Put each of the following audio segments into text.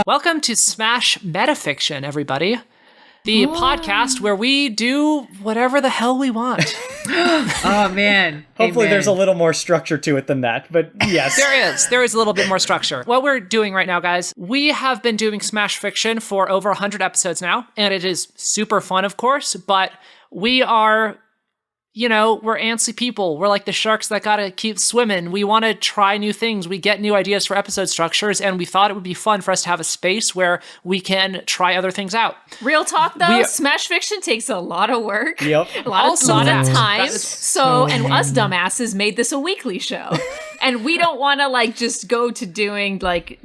Welcome to Smash Metafiction, everybody. The podcast where we do whatever the hell we want. Oh, man. Hopefully there's a little more structure to it than that, but yes. There is a little bit more structure. What we're doing right now, guys, we have been doing Smash Fiction for over 100 episodes now, and it is super fun, of course, but we are... we're antsy people. We're like the sharks that gotta keep swimming. We want to try new things. We get new ideas for episode structures, and we thought it would be fun for us to have a space where we can try other things out. Real talk, though, Smash Fiction takes a lot of work. Yep. A lot of time. And us dumbasses made this a weekly show. And we don't want to, just go to doing,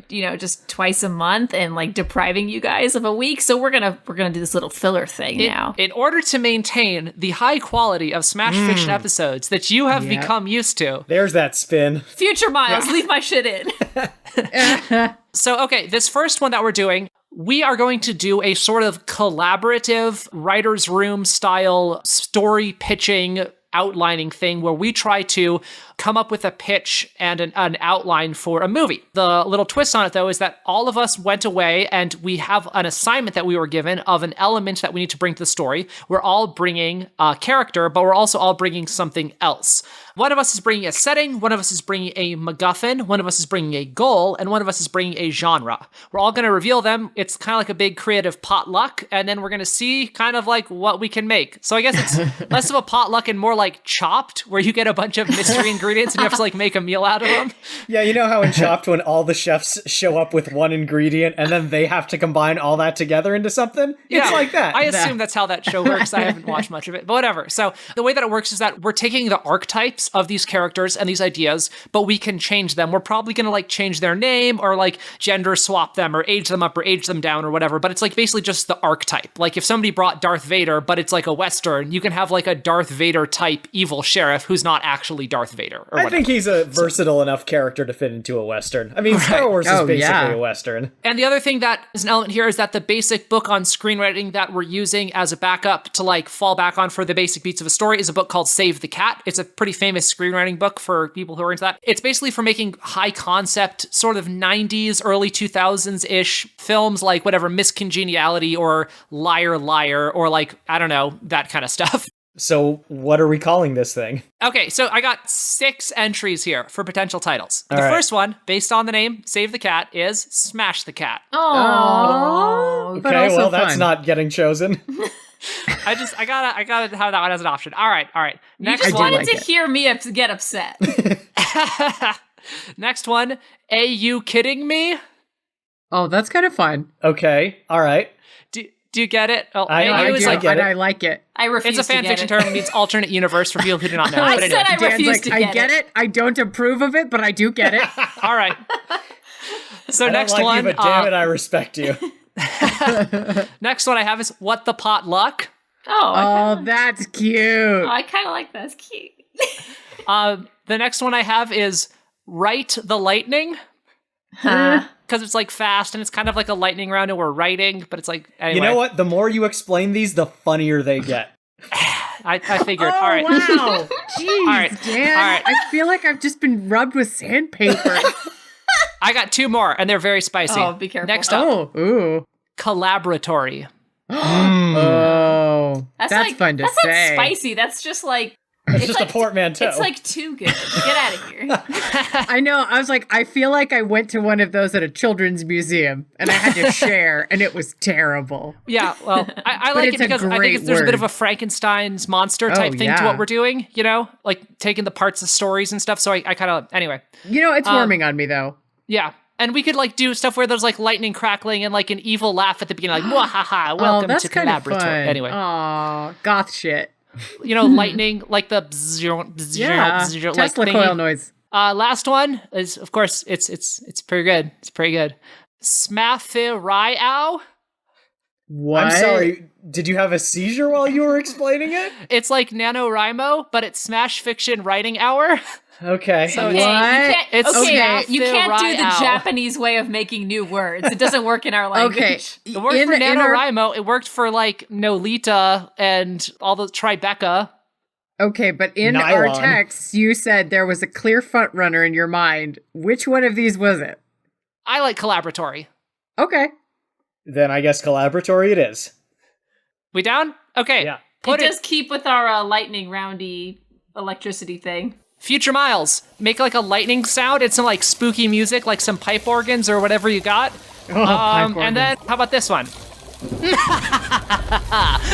just twice a month and, depriving you guys of a week. So we're gonna do this little filler thing now. In order to maintain the high quality of Smash Fiction episodes that you have become used to. There's that spin. Future Miles, leave my shit in. So, okay, this first one that we're doing, we are going to do a sort of collaborative writer's room style story pitching outlining thing where we try to come up with a pitch and an outline for a movie. The little twist on it, though, is that all of us went away and we have an assignment that we were given of an element that we need to bring to the story. We're all bringing a character, but we're also all bringing something else. One of us is bringing a setting, one of us is bringing a MacGuffin, one of us is bringing a goal, and one of us is bringing a genre. We're all going to reveal them. It's kind of like a big creative potluck, and then we're going to see kind of like what we can make. So I guess it's less of a potluck and more like Chopped, where you get a bunch of mystery ingredients and you have to make a meal out of them. Yeah, you know how in Chopped when all the chefs show up with one ingredient and then they have to combine all that together into something? It's like that. I assume that's how that show works. I haven't watched much of it, but whatever. So the way that it works is that we're taking the archetypes of these characters and these ideas, but we can change them. We're probably going to change their name or gender swap them or age them up or age them down or whatever, but it's basically just the archetype. If somebody brought Darth Vader, but it's a Western, you can have a Darth Vader type evil sheriff who's not actually Darth Vader or whatever. I think he's a versatile enough character to fit into a Western. I mean, Star Wars is basically a Western. And the other thing that is an element here is that the basic book on screenwriting that we're using as a backup to fall back on for the basic beats of a story is a book called Save the Cat. It's a pretty famous screenwriting book for people who are into that. It's basically for making high concept, sort of 90s, early 2000s-ish films like whatever, Miss Congeniality or Liar Liar or I don't know, that kind of stuff. So what are we calling this thing? Okay, so I got 6 entries here for potential titles. The first one, based on the name Save the Cat, is Smash the Cat. Oh, okay, well, that's not getting chosen. I gotta have that one as an option. All right. Next, you just wanted to hear me get upset. Next one, A You Kidding Me? Oh, that's kind of fun. Okay, all right. Do you get it? Oh, I get it. I like it. I refuse. It's a fan fiction term. It means alternate universe for people who do not know. I said I refuse to get it. I get it. I don't approve of it, but I do get it. All right. So next one. You, but damn it, I respect you. Next one I have is What the Potluck? Oh, that's cute. Oh, I kind of like that. It's cute. The next one I have is Write the Lightning. Because it's fast and it's kind of like a lightning round and we're writing, but it's anyway. You know what? The more you explain these, the funnier they get. I figured. Oh, all right. Wow. Jeez, all right. Dan. All right. I feel like I've just been rubbed with sandpaper. I got 2 more and they're very spicy. Oh, be careful. Next up. Ooh. Collaboratory. Oh. That's fun to that's say. That's not spicy. That's just it's just a portmanteau. It's too good. Get out of here. I know. I was I feel like I went to one of those at a children's museum and I had to share and it was terrible. Yeah, well, I like it because I think there's a bit of a Frankenstein's monster type thing to what we're doing, taking the parts of stories and stuff. So I kind of, anyway. It's warming on me though. Yeah. And we could do stuff where there's lightning crackling and an evil laugh at the beginning, mwahaha, welcome to Collaboratory. Anyway. Aw, goth shit. Lightning, the bzzz, Tesla coil noise. Last one is, of course, it's pretty good. It's pretty good. Smathiriow. What? I'm sorry, did you have a seizure while you were explaining it? It's like NaNoWriMo, but it's Smash Fiction Writing Hour. Okay. So what? You can't do the Smathiriow. Japanese way of making new words. It doesn't work in our language. Okay. It worked for NaNoWriMo. It worked for Nolita and all the Tribeca. Okay, but in our text, you said there was a clear front runner in your mind. Which one of these was it? I like Collaboratory. Okay. Then I guess Collaboratory it is. We down? Okay. Yeah. It does keep with our lightning roundy electricity thing. Future Miles, make like a lightning sound and some like spooky music, like some pipe organs or whatever you got. And then, how about this one?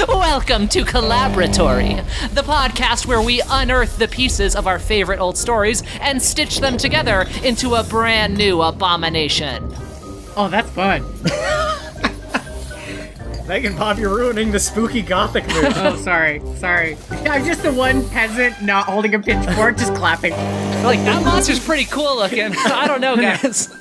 Welcome to Collaboratory, the podcast where we unearth the pieces of our favorite old stories and stitch them together into a brand new abomination. Oh, that's fun. Megan Bob, you're ruining the spooky gothic mood. Oh, sorry. I'm just the one peasant not holding a pitchfork, just clapping. Like, that monster's pretty cool looking. I don't know, guys.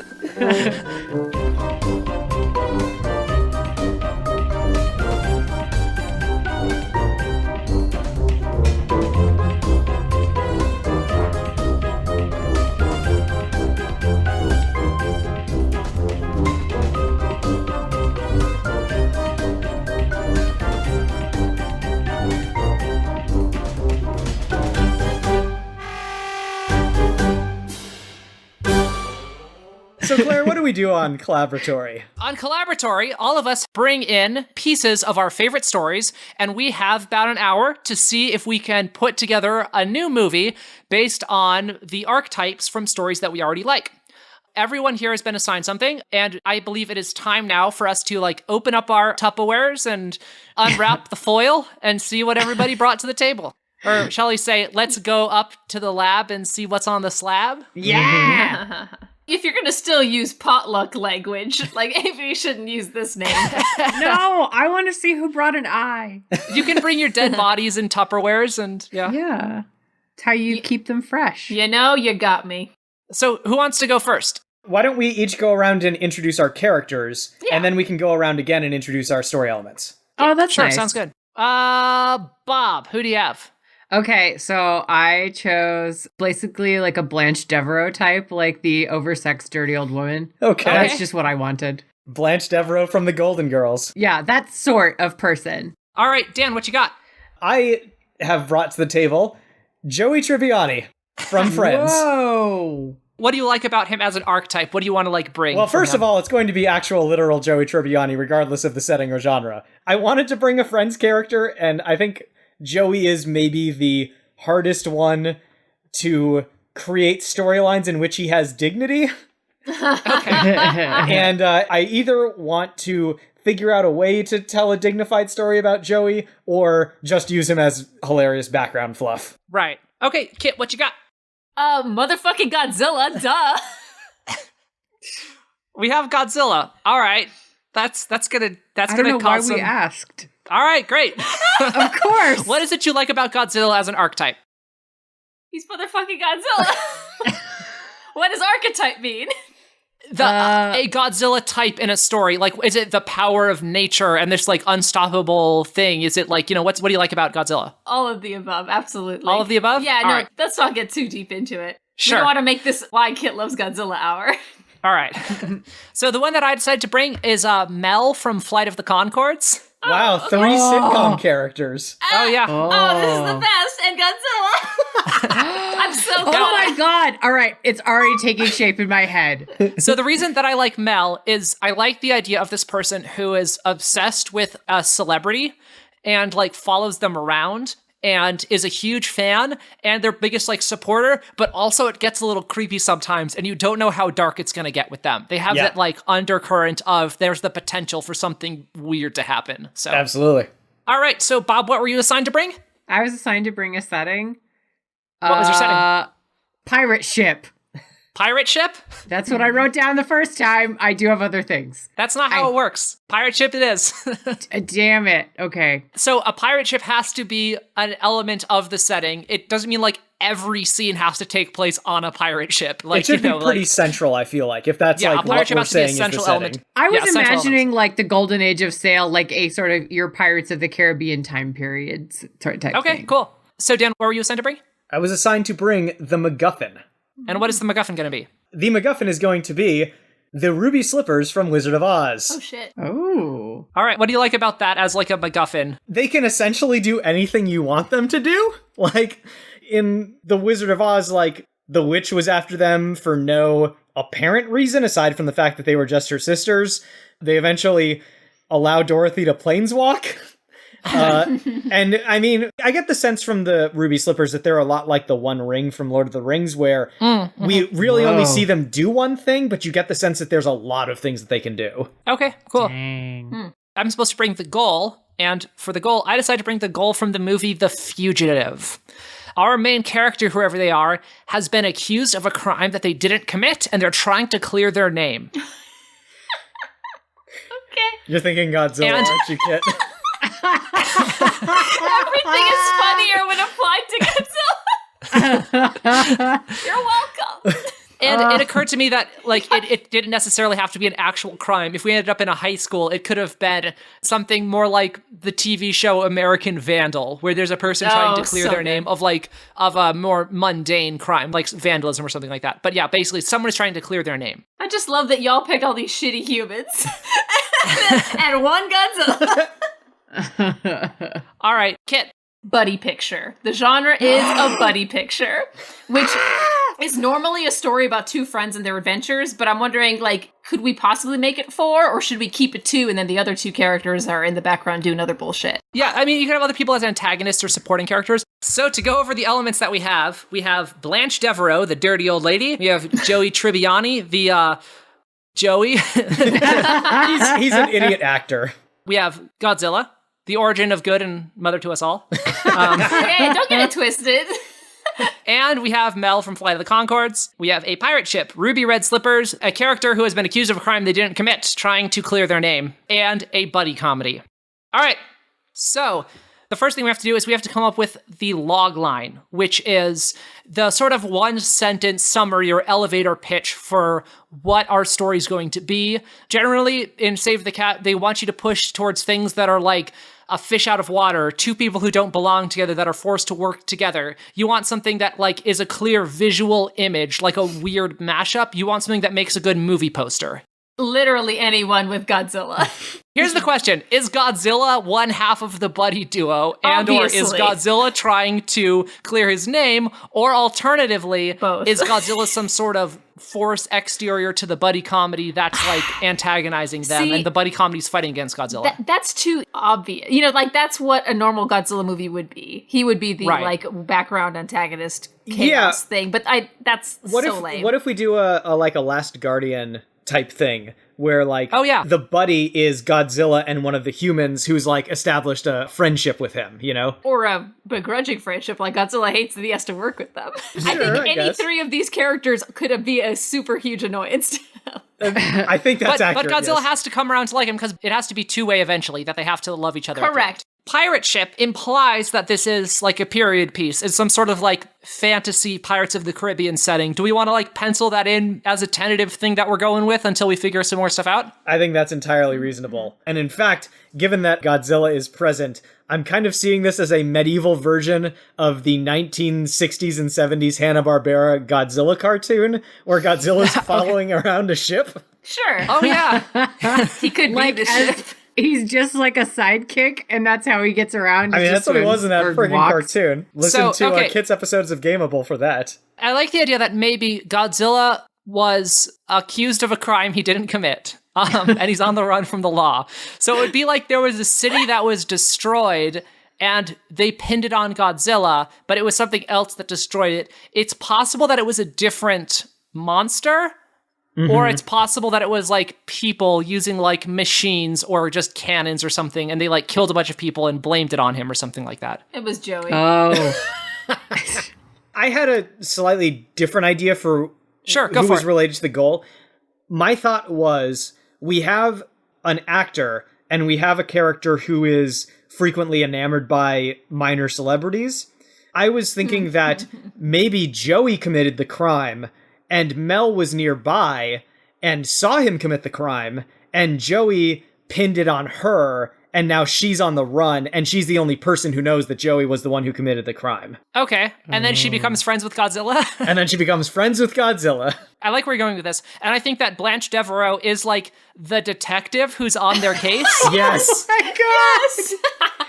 So, Claire, what do we do on Collaboratory? On Collaboratory, all of us bring in pieces of our favorite stories, and we have about an hour to see if we can put together a new movie based on the archetypes from stories that we already like. Everyone here has been assigned something, and I believe it is time now for us to like open up our Tupperwares and unwrap the foil and see what everybody brought to the table. Or shall we say, let's go up to the lab and see what's on the slab? Yeah! If you're gonna still use potluck language, like maybe you shouldn't use this name. No, I want to see who brought an eye. You can bring your dead bodies in Tupperwares and Yeah. It's how you keep them fresh. You know, you got me. So who wants to go first? Why don't we each go around and introduce our characters, and then we can go around again and introduce our story elements. Oh, that's Sure, nice. sounds good. Bob, who do you have? Okay, so I chose basically like a Blanche Devereaux type, like the oversexed dirty old woman. Okay. That's just what I wanted. Blanche Devereaux from the Golden Girls. Yeah, that sort of person. All right, Dan, what you got? I have brought to the table Joey Tribbiani from Friends. Whoa! What do you like about him as an archetype? What do you want to like bring? Well, from first him? of all, it's going to be actual literal Joey Tribbiani, regardless of the setting or genre. I wanted to bring a Friends character, and I think Joey is maybe the hardest one to create storylines in which he has dignity. And I either want to figure out a way to tell a dignified story about Joey, or just use him as hilarious background fluff. Right. Okay, Kit, what you got? Motherfucking Godzilla, duh. We have Godzilla. All right. That's gonna I don't know why cause some... we asked. All right, great. Of course. What is it you like about Godzilla as an archetype? He's motherfucking Godzilla. What does archetype mean? A Godzilla type in a story, like, is it the power of nature and this like unstoppable thing? Is it like, what do you like about Godzilla? All of the above, absolutely. All of the above? Yeah, All no, right. let's not get too deep into it. Sure. We don't want to make this Why Kit Loves Godzilla hour. All right. So the one that I decided to bring is Mel from Flight of the Conchords. Wow, 3 sitcom characters. Oh, yeah. Oh, this is the best. And Godzilla. I'm so Oh my god! All right, it's already taking shape in my head. So the reason that I like Mel is I like the idea of this person who is obsessed with a celebrity and like follows them around and is a huge fan and their biggest like supporter, but also it gets a little creepy sometimes and you don't know how dark it's going to get with them. They have that like undercurrent of there's the potential for something weird to happen. So Absolutely. All right, so Bob, what were you assigned to bring? I was assigned to bring a setting. What was your setting? Pirate ship. Pirate ship? That's what I wrote down the first time. I do have other things. That's not how it works. Pirate ship it is. Damn it. Okay. So a pirate ship has to be an element of the setting. It doesn't mean like every scene has to take place on a pirate ship. Like, it should be pretty central, I feel like, if that's like what we're saying is the setting. I was imagining like the golden age of sail, like a sort of your Pirates of the Caribbean time period type thing. Okay, cool. So Dan, what were you assigned to bring? I was assigned to bring the MacGuffin. And what is the MacGuffin going to be? The MacGuffin is going to be the ruby slippers from Wizard of Oz. Oh, shit. Oh. All right, what do you like about that as like a MacGuffin? They can essentially do anything you want them to do. Like, in the Wizard of Oz, like, the witch was after them for no apparent reason, aside from the fact that they were just her sisters. They eventually allow Dorothy to planeswalk. And I mean, I get the sense from the Ruby Slippers that they're a lot like the One Ring from Lord of the Rings, where we really only see them do one thing, but you get the sense that there's a lot of things that they can do. Okay, cool. Dang. I'm supposed to bring the goal, and for the goal, I decided to bring the goal from the movie The Fugitive. Our main character, whoever they are, has been accused of a crime that they didn't commit, and they're trying to clear their name. Okay. You're thinking Godzilla, aren't you, Kit? Everything is funnier when applied to Godzilla. You're welcome. And it occurred to me that, like, it didn't necessarily have to be an actual crime. If we ended up in a high school, it could have been something more like the TV show American Vandal, where there's a person trying to clear their name of a more mundane crime, like vandalism or something like that. But yeah, basically, someone is trying to clear their name. I just love that y'all picked all these shitty humans. And one Godzilla. All right, Kit. Buddy picture. The genre is a buddy picture, which is normally a story about two friends and their adventures, but I'm wondering, like, could we possibly make it 4, or should we keep it 2 and then the other 2 characters are in the background doing other bullshit? Yeah, I mean, you can have other people as antagonists or supporting characters. So to go over the elements that we have Blanche Devereaux, the dirty old lady. We have Joey Tribbiani, the, Joey. He's an idiot actor. We have Godzilla, the origin of good and mother to us all. Hey, don't get it twisted. And we have Mel from Flight of the Conchords. We have a pirate ship, Ruby Red Slippers, a character who has been accused of a crime they didn't commit, trying to clear their name, and a buddy comedy. All right, so the first thing we have to do is we have to come up with the log line, which is the sort of one-sentence summary or elevator pitch for what our story is going to be. Generally, in Save the Cat, they want you to push towards things that are like a fish out of water, two people who don't belong together that are forced to work together. You want something that like is a clear visual image, like a weird mashup. You want something that makes a good movie poster. Literally anyone with Godzilla. Here's the question. Is Godzilla one half of the buddy duo? And Obviously. or is Godzilla trying to clear his name? Or alternatively, Both. is Godzilla some sort of force exterior to the buddy comedy that's like antagonizing them See, and the buddy comedy's fighting against Godzilla? That's too obvious. You know, like that's what a normal Godzilla movie would be. He would be the like background antagonist chaos thing. But that's lame. What if we do a like a Last Guardian type thing where like the buddy is Godzilla and one of the humans who's like established a friendship with him, you know? Or a begrudging friendship, like Godzilla hates that he has to work with them. Sure, I think any guess. 3 of these characters could be a super huge annoyance to him. I think that's accurate. But Godzilla yes. has to come around to like him because it has to be two-way eventually, that they have to love each other. Correct. Pirate ship implies that this is like a period piece. It's some sort of like fantasy Pirates of the Caribbean setting. Do we want to like pencil that in as a tentative thing that we're going with until we figure some more stuff out? I think that's entirely reasonable. And in fact, given that Godzilla is present, I'm kind of seeing this as a medieval version of the 1960s and 70s Hanna-Barbera Godzilla cartoon, where Godzilla's following around a ship. Sure. Oh yeah. He could Like, be the ship. he's just like a sidekick, and that's how he gets around. I mean, that's what he was in that freaking cartoon. Listen to Kit's episodes of Gameable for that. I like the idea that maybe Godzilla was accused of a crime he didn't commit. And he's on the run from the law. So it would be like there was a city that was destroyed and they pinned it on Godzilla, but it was something else that destroyed it. It's possible that it was a different monster, or it's possible that it was like people using like machines or just cannons or something, and they like killed a bunch of people and blamed it on him or something like that. It was Joey. Oh. I had a slightly different idea for Sure, go who for was it. related to the goal. My thought was we have an actor and we have a character who is frequently enamored by minor celebrities. I was thinking that maybe Joey committed the crime and Mel was nearby and saw him commit the crime, and Joey pinned it on her, and now she's on the run, and she's the only person who knows that Joey was the one who committed the crime. Okay, and then she becomes friends with Godzilla. And then she becomes friends with Godzilla. I like where you're going with this. And I think that Blanche Devereaux is like the detective who's on their case. Yes. My God.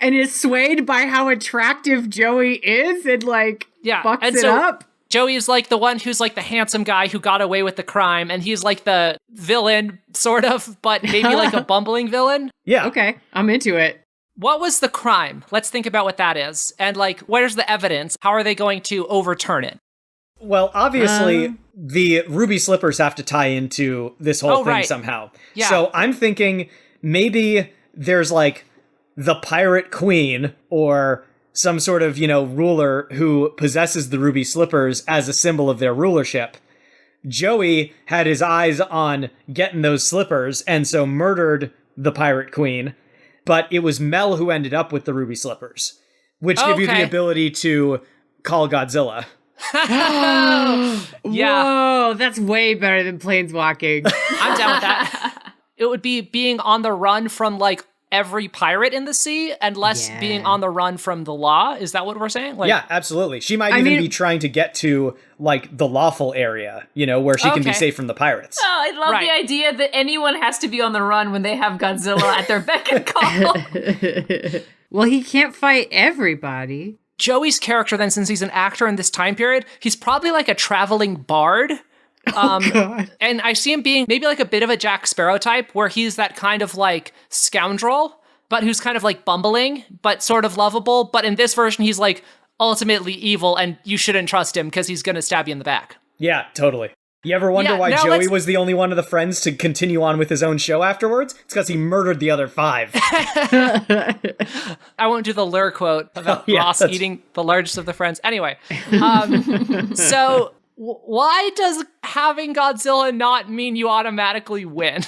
And is swayed by how attractive Joey is and like fucks and it so up. Joey's like the one who's like the handsome guy who got away with the crime, and he's like the villain, sort of, but maybe like a bumbling villain. Yeah. Okay, I'm into it. What was the crime? Let's think about what that is. And like, where's the evidence? How are they going to overturn it? Well, obviously, the ruby slippers have to tie into this whole thing somehow. Yeah. So I'm thinking maybe there's like the pirate queen or some sort of, ruler who possesses the ruby slippers as a symbol of their rulership. Joey had his eyes on getting those slippers and so murdered the pirate queen, but it was Mel who ended up with the ruby slippers, which give you the ability to call Godzilla. Yeah. Whoa, that's way better than planeswalking. I'm down with that. It would be being on the run from like every pirate in the sea and less being on the run from the law. Is that what we're saying? Like, yeah, absolutely. She might even be trying to get to like the lawful area, where she can be safe from the pirates. Oh, I love the idea that anyone has to be on the run when they have Godzilla at their beck and call. Well, he can't fight everybody. Joey's character then, since he's an actor in this time period, he's probably like a traveling bard. God. And I see him being maybe like a bit of a Jack Sparrow type, where he's that kind of like scoundrel, but who's kind of like bumbling, but sort of lovable. But in this version, he's like ultimately evil, and you shouldn't trust him because he's going to stab you in the back. Yeah, totally. You ever wonder why Joey was the only one of the friends to continue on with his own show afterwards? It's because he murdered the other 5. I won't do the lure quote about Ross eating the largest of the friends. Anyway, so why does having Godzilla not mean you automatically win?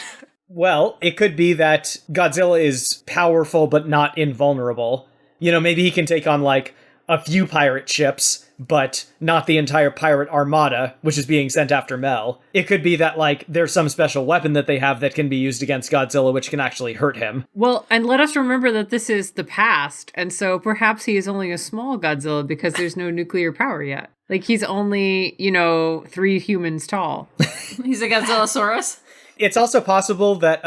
Well, it could be that Godzilla is powerful but not invulnerable. Maybe he can take on like a few pirate ships, but not the entire pirate armada, which is being sent after Mel. It could be that, like, there's some special weapon that they have that can be used against Godzilla, which can actually hurt him. Well, and let us remember that this is the past, and so perhaps he is only a small Godzilla because there's no nuclear power yet. Like, he's only, 3 humans tall. He's a Godzillasaurus. It's also possible that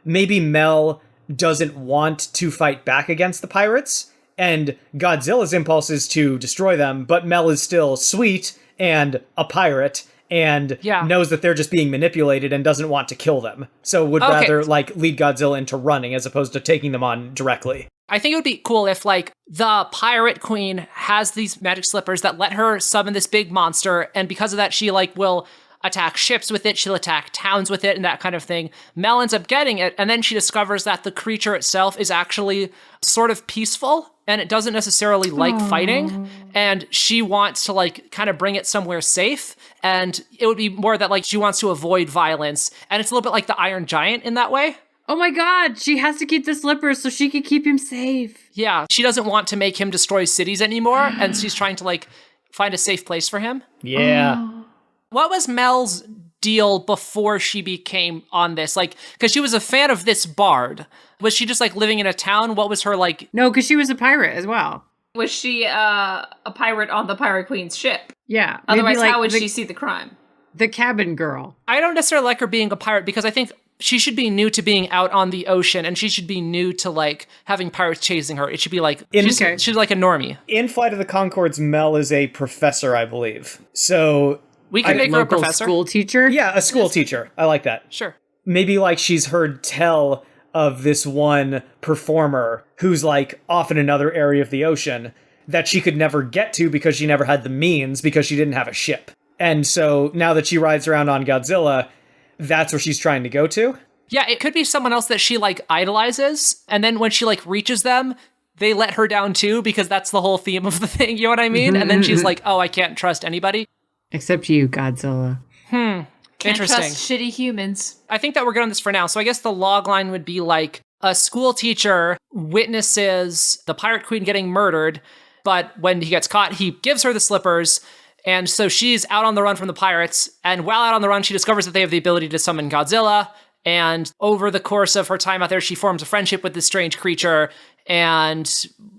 maybe Mel doesn't want to fight back against the pirates, and Godzilla's impulse is to destroy them, but Mel is still sweet and a pirate and knows that they're just being manipulated and doesn't want to kill them. So would rather lead Godzilla into running as opposed to taking them on directly. I think it would be cool if the pirate queen has these magic slippers that let her summon this big monster, and because of that she will attack ships with it, she'll attack towns with it, and that kind of thing. Mel ends up getting it, and then she discovers that the creature itself is actually sort of peaceful, and it doesn't necessarily like fighting, and she wants to kind of bring it somewhere safe, and it would be more that she wants to avoid violence, and it's a little bit like the Iron Giant in that way. Oh my god, she has to keep the slippers so she can keep him safe. Yeah, she doesn't want to make him destroy cities anymore, and she's trying to find a safe place for him. Yeah. What was Mel's deal before she became on this? Because she was a fan of this bard. Was she just living in a town? What was her No, because she was a pirate as well. Was she a pirate on the Pirate Queen's ship? Yeah. Otherwise, how would she see the crime? The cabin girl. I don't necessarily like her being a pirate because I think she should be new to being out on the ocean, and she should be new to having pirates chasing her. It should be she's like a normie. In Flight of the Conchords, Mel is a professor, I believe. So we can make her a professor. School teacher? Yeah, a school teacher. I like that. Sure. Maybe she's heard tell of this one performer who's off in another area of the ocean that she could never get to because she never had the means because she didn't have a ship. And so now that she rides around on Godzilla, that's where she's trying to go to. Yeah, it could be someone else that she idolizes, and then when she reaches them, they let her down too because that's the whole theme of the thing, you know what I mean? And then she's oh, I can't trust anybody. Except you, Godzilla. Can't Interesting. Trust shitty humans. I think that we're good on this for now. So I guess the log line would be a school teacher witnesses the pirate queen getting murdered, but when he gets caught, he gives her the slippers. And so she's out on the run from the pirates. And while out on the run, she discovers that they have the ability to summon Godzilla. And over the course of her time out there, she forms a friendship with this strange creature and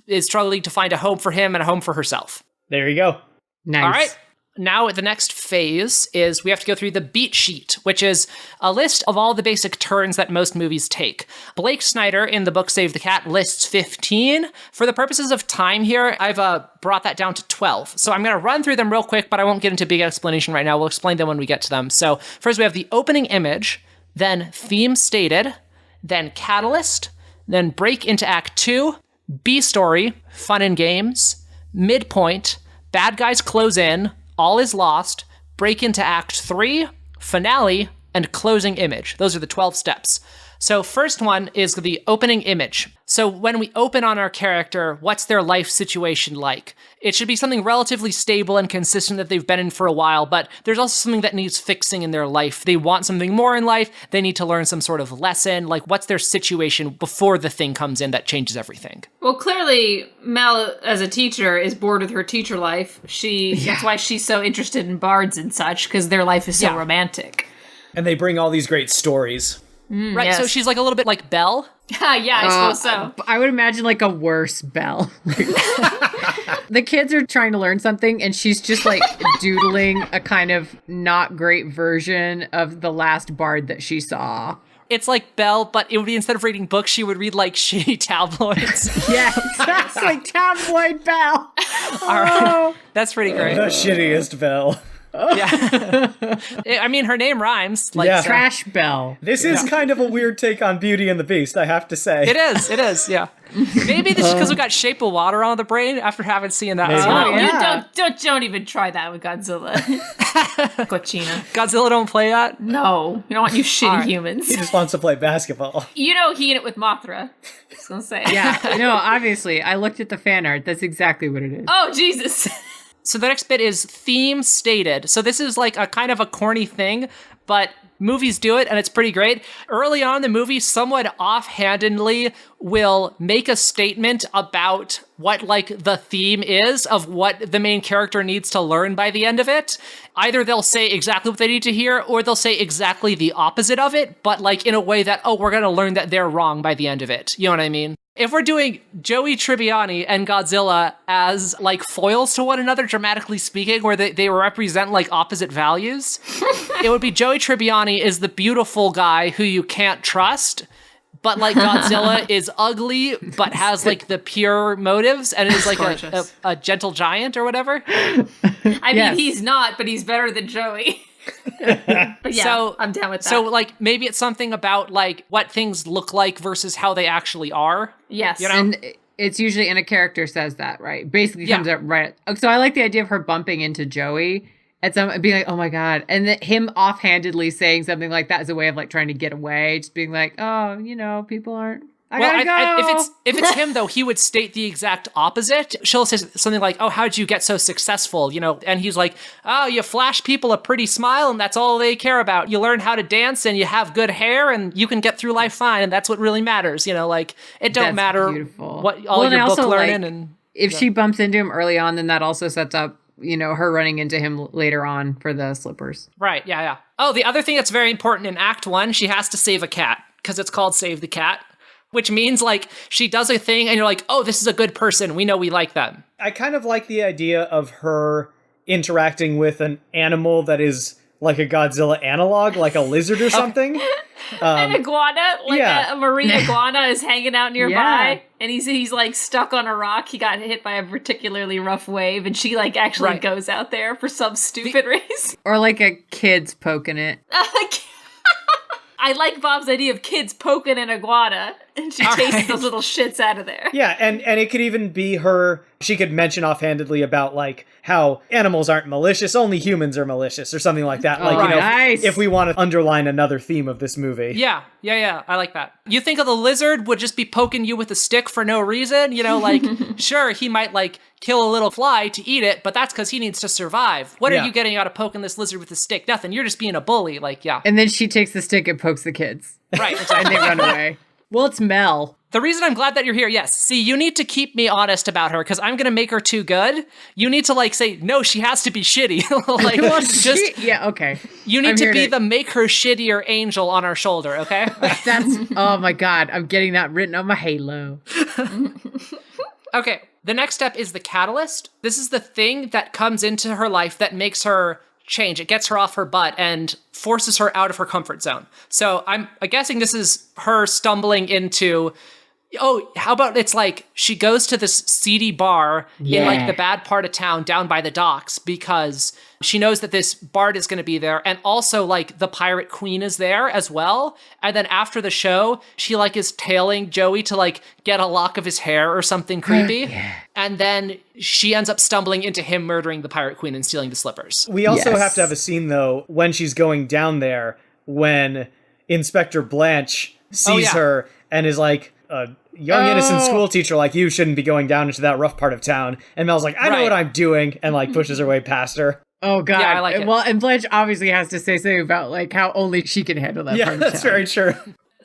is struggling to find a home for him and a home for herself. There you go. Nice. All right. Now the next phase is we have to go through the beat sheet, which is a list of all the basic turns that most movies take. Blake Snyder in the book Save the Cat lists 15. For the purposes of time here, I've brought that down to 12. So I'm going to run through them real quick, but I won't get into big explanation right now. We'll explain them when we get to them. So first we have the opening image, then theme stated, then catalyst, then break into act 2, B story, fun and games, midpoint, bad guys close in, all is lost, break into act 3, finale, and closing image. Those are the 12 steps. So first one is the opening image. So when we open on our character, what's their life situation like? It should be something relatively stable and consistent that they've been in for a while, but there's also something that needs fixing in their life. They want something more in life. They need to learn some sort of lesson. Like, what's their situation before the thing comes in that changes everything? Well, clearly, Mel, as a teacher, is bored with her teacher life. That's why she's so interested in bards and such, because their life is so romantic. And they bring all these great stories. Right, yes. So she's like a little bit like Belle. Yeah, I suppose so. I would imagine like a worse Belle. The kids are trying to learn something, and she's just like doodling a kind of not great version of the last bard that she saw. It's like Belle, but it would be, instead of reading books, she would read like shitty tabloids. Yeah, that's like tabloid Belle. All right. That's pretty great. The shittiest Belle. Yeah. I mean, her name rhymes. Like, Trash Belle. This is kind of a weird take on Beauty and the Beast, I have to say. It is, yeah. Maybe this is because we got Shape of Water on the brain after having seen that. Don't even try that with Godzilla. Cochina. Godzilla don't play that? No. We don't want you shitty humans. He just wants to play basketball. You know he in it with Mothra. Just gonna say. Yeah, no, obviously. I looked at the fan art. That's exactly what it is. Oh, Jesus. So the next bit is theme stated. So this is like a kind of a corny thing, but movies do it and it's pretty great. Early on in the movie, someone offhandedly will make a statement about what like the theme is of what the main character needs to learn by the end of it. Either they'll say exactly what they need to hear, or they'll say exactly the opposite of it, but like in a way that, oh, we're going to learn that they're wrong by the end of it. You know what I mean? If we're doing Joey Tribbiani and Godzilla as like foils to one another, dramatically speaking, where they represent like opposite values, it would be Joey Tribbiani is the beautiful guy who you can't trust, but like Godzilla is ugly, but has like the pure motives and is like a gentle giant or whatever. I mean, he's not, but he's better than Joey. But yeah, so, I'm down with that. So like maybe it's something about like what things look like versus how they actually are. Yes. You know? And it's usually, and a character says that, right? Basically comes up right. So I like the idea of her bumping into Joey and being like, oh my God. And him offhandedly saying something like that as a way of like trying to get away. Just being like, oh, you know, people aren't. I gotta go. If it's him though, he would state the exact opposite. She'll say something like, "Oh, how'd you get so successful?" You know, and he's like, "Oh, you flash people a pretty smile, and that's all they care about. You learn how to dance, and you have good hair, and you can get through life fine, and that's what really matters." You know, like it don't matter what all your book learning like, and if she bumps into him early on, then that also sets up, you know, her running into him later on for the slippers. Right? Yeah. Oh, the other thing that's very important in Act 1, she has to save a cat because it's called Save the Cat. Which means, like, she does a thing and you're like, oh, this is a good person. We know we like them. I kind of like the idea of her interacting with an animal that is like a Godzilla analog, like a lizard or something. An iguana, like a marine iguana is hanging out nearby. And he's like stuck on a rock. He got hit by a particularly rough wave. And she like actually goes out there for some stupid reason. Or like a kid's poking it. I like Bob's idea of kids poking an iguana, and she chases those little shits out of there. Yeah, and it could even be her, she could mention offhandedly about, like, how animals aren't malicious, only humans are malicious, or something like that. Like, you know, if we want to underline another theme of this movie. Yeah, I like that. You think of the lizard would just be poking you with a stick for no reason? You know, like, sure, he might, like, kill a little fly to eat it, but that's because he needs to survive. What are you getting out of poking this lizard with a stick? Nothing. You're just being a bully. Like, And then she takes the stick and pokes the kids. Right. And they run away. Well, it's Mel. The reason I'm glad that you're here, yes. See, you need to keep me honest about her because I'm going to make her too good. You need to, like, say, no, she has to be shitty. Like, okay. You need to be the make her shittier angel on our shoulder, okay? Oh my God. I'm getting that written on my halo. Okay. The next step is the catalyst. This is the thing that comes into her life that makes her change. It gets her off her butt and forces her out of her comfort zone. So I'm guessing this is her stumbling into, oh, how about it's like she goes to this seedy bar in like the bad part of town down by the docks because she knows that this bard is going to be there. And also like the pirate queen is there as well. And then after the show, she like is tailing Joey to like get a lock of his hair or something creepy. And then she ends up stumbling into him murdering the pirate queen and stealing the slippers. We also have to have a scene though, when she's going down there, when Inspector Blanche sees her and is like, a young innocent school teacher like you shouldn't be going down into that rough part of town. And Mel's like, I know what I'm doing, and like pushes her way past her. Oh god. Yeah, I like it. Well, and Blanche obviously has to say something about like how only she can handle that part of town. That's very true.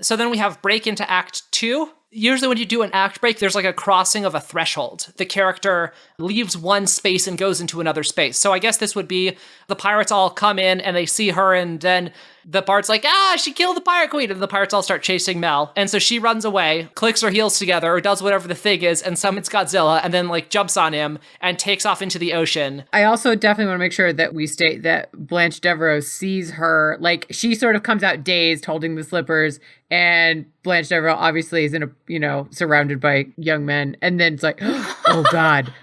So then we have break into Act 2. Usually when you do an act break, there's like a crossing of a threshold. The character leaves one space and goes into another space. So I guess this would be the pirates all come in and they see her, and then the bard's like, she killed the pirate queen. And the pirates all start chasing Mel. And so she runs away, clicks her heels together, or does whatever the thing is, and summons Godzilla, and then like jumps on him and takes off into the ocean. I also definitely want to make sure that we state that Blanche Devereaux sees her, like she sort of comes out dazed holding the slippers, and Blanche Devereaux obviously is in a, surrounded by young men. And then it's like, oh God,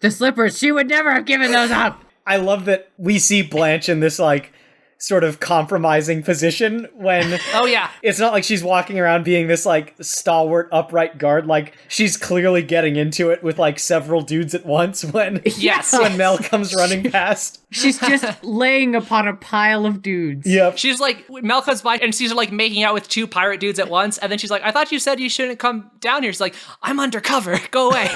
the slippers, she would never have given those up. I love that we see Blanche in this like sort of compromising position when it's not like she's walking around being this like stalwart upright guard. Like she's clearly getting into it with like several dudes at once when when Mel comes running past. She's just laying upon a pile of dudes. Yep. She's like, Mel comes by and she's like making out with 2 pirate dudes at once, and then she's like, I thought you said you shouldn't come down here. She's like, I'm undercover, go away.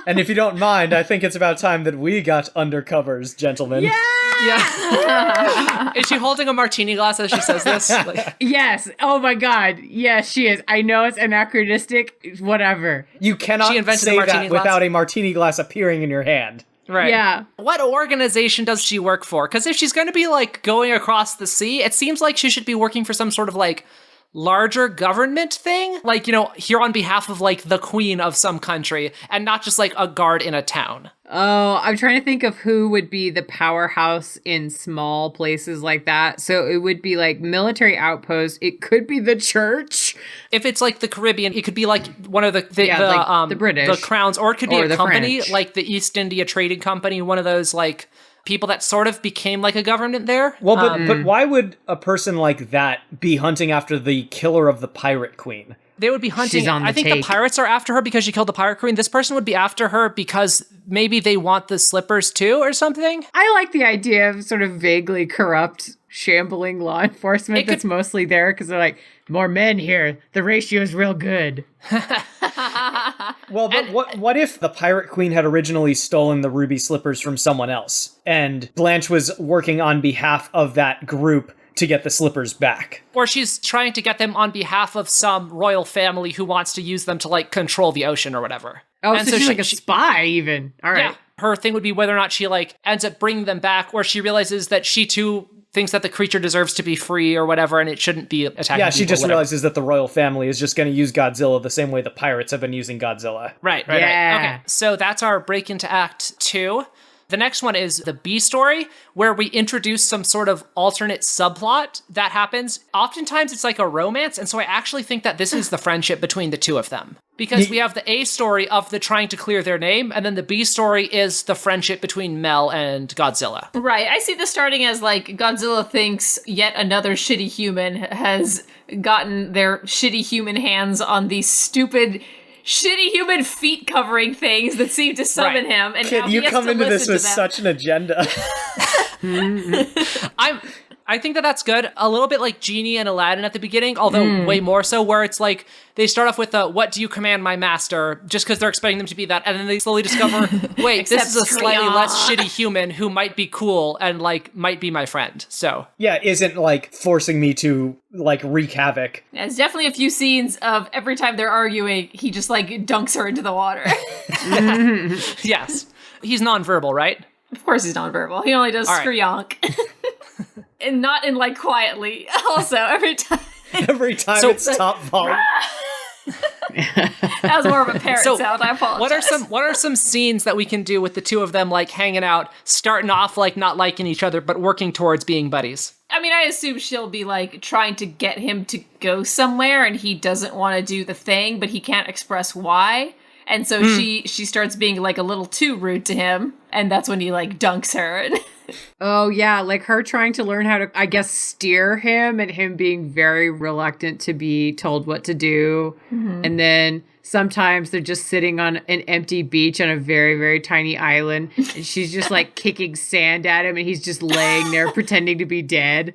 And if you don't mind, I think it's about time that we got undercovers, gentlemen. Yeah. Is she holding a martini glass as she says this? Like, yes. Oh my God. Yes, she is. I know it's anachronistic, whatever. You cannot say that without a martini glass appearing in your hand. Right. Yeah. What organization does she work for? Because if she's going to be like going across the sea, it seems like she should be working for some sort of like larger government thing, like, here on behalf of like the queen of some country, and not just like a guard in a town. Oh, I'm trying to think of who would be the powerhouse in small places like that. So it would be like military outpost. It could be the church. If it's like the Caribbean, it could be like one of the British, the crowns, or it could be a company French. like the East India Trading Company, one of those like people that sort of became like a government there. Well, but why would a person like that be hunting after the killer of the pirate queen? They would be hunting. I think the pirates are after her because she killed the pirate queen. This person would be after her because maybe they want the slippers too or something. I like the idea of sort of vaguely corrupt, shambling law enforcement that's mostly there because they're like, more men here. The ratio is real good. Well, but what if the pirate queen had originally stolen the ruby slippers from someone else, and Blanche was working on behalf of that group to get the slippers back? Or she's trying to get them on behalf of some royal family who wants to use them to like control the ocean or whatever. Oh, and so she's like a spy even. All right. Yeah. Her thing would be whether or not she like ends up bringing them back, or she realizes that she too thinks that the creature deserves to be free or whatever, and it shouldn't be attacking Yeah, she people, just whatever. realizes that the royal family is just going to use Godzilla the same way the pirates have been using Godzilla. Right. Okay, so that's our break into Act 2. The next one is the B story, where we introduce some sort of alternate subplot that happens. Oftentimes it's like a romance, and so I actually think that this is the friendship between the two of them. Because we have the A story of the trying to clear their name, and then the B story is the friendship between Mel and Godzilla. Right. I see this starting as like Godzilla thinks yet another shitty human has gotten their shitty human hands on these stupid shitty human feet covering things that seem to summon him. And Kid, now you he has come to into this listen with to them. such an agenda. I think that that's good. A little bit like Genie and Aladdin at the beginning, although way more so, where it's like they start off with what do you command my master, just because they're expecting them to be that, and then they slowly discover, wait, this is a slightly less shitty human who might be cool and like might be my friend. So yeah, isn't like forcing me to like wreak havoc. Yeah, there's definitely a few scenes of every time they're arguing, he just like dunks her into the water. Yes, he's nonverbal, right? Of course he's nonverbal. He only does screonk. And not in like quietly. Also, every time. Every time it's top volume. That was more of a parrot sound. I apologize. What are some scenes that we can do with the two of them like hanging out, starting off like not liking each other, but working towards being buddies? I mean, I assume she'll be like trying to get him to go somewhere, and he doesn't want to do the thing, but he can't express why. And so she starts being like a little too rude to him, and that's when he like dunks her. Oh, yeah, like her trying to learn how to, I guess, steer him, and him being very reluctant to be told what to do. Mm-hmm. And then sometimes they're just sitting on an empty beach on a very, very tiny island, and she's just like kicking sand at him, and he's just laying there pretending to be dead.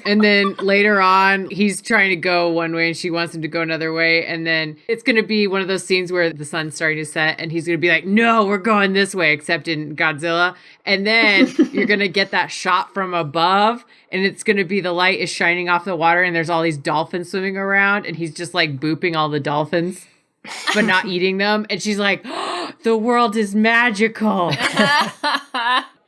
And then later on, he's trying to go one way and she wants him to go another way. And then it's going to be one of those scenes where the sun's starting to set and he's going to be like, no, we're going this way, except in Godzilla. And then you're going to get that shot from above and it's going to be the light is shining off the water and there's all these dolphins swimming around and he's just like booping all the dolphins, but not eating them. And she's like, oh, the world is magical.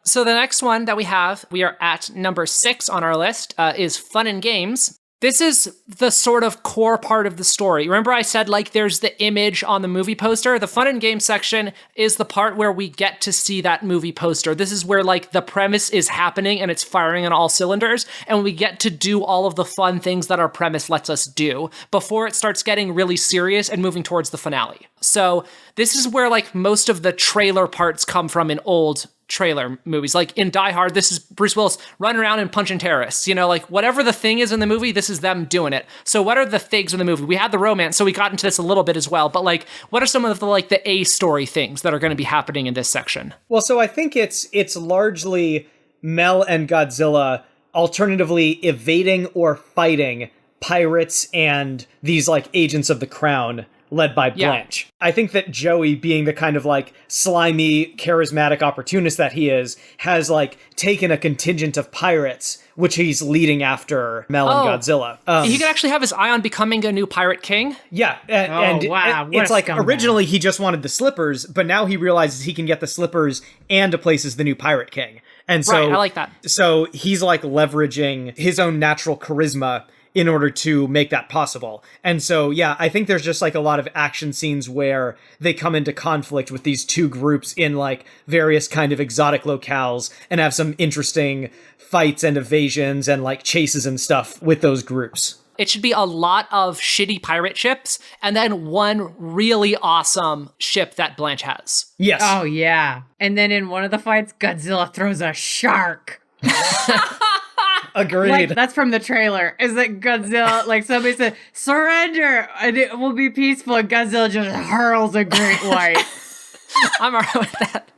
So the next one that we are at number 6 on our list, is Fun and Games. This is the sort of core part of the story. Remember I said, like, there's the image on the movie poster? The Fun and Games section is the part where we get to see that movie poster. This is where, like, the premise is happening and it's firing on all cylinders, and we get to do all of the fun things that our premise lets us do before it starts getting really serious and moving towards the finale. So this is where, like, most of the trailer parts come from in old trailer movies. Like in Die Hard, this is Bruce Willis running around and punching terrorists. You know, like whatever the thing is in the movie, this is them doing it. So what are the things in the movie? We had the romance, so we got into this a little bit as well. But like, what are some of the like the A story things that are going to be happening in this section? Well, so I think it's largely Mel and Godzilla alternatively evading or fighting pirates and these like agents of the crown led by Blanche. Yeah. I think that Joey, being the kind of like slimy, charismatic opportunist that he is, has like taken a contingent of pirates, which he's leading after Mel and Godzilla. He could actually have his eye on becoming a new pirate king. Yeah. And wow, it's like originally he just wanted the slippers, but now he realizes he can get the slippers and places the new pirate king. And so, right, I like that. So he's like leveraging his own natural charisma in order to make that possible. And so, yeah, I think there's just like a lot of action scenes where they come into conflict with these two groups in like various kind of exotic locales and have some interesting fights and evasions and like chases and stuff with those groups. It should be a lot of shitty pirate ships and then one really awesome ship that Blanche has. Yes. Oh, yeah. And then in one of the fights, Godzilla throws a shark. Agreed. Like, that's from the trailer. Is that Godzilla, like somebody said, surrender and it will be peaceful. And Godzilla just hurls a great white. I'm all right with that.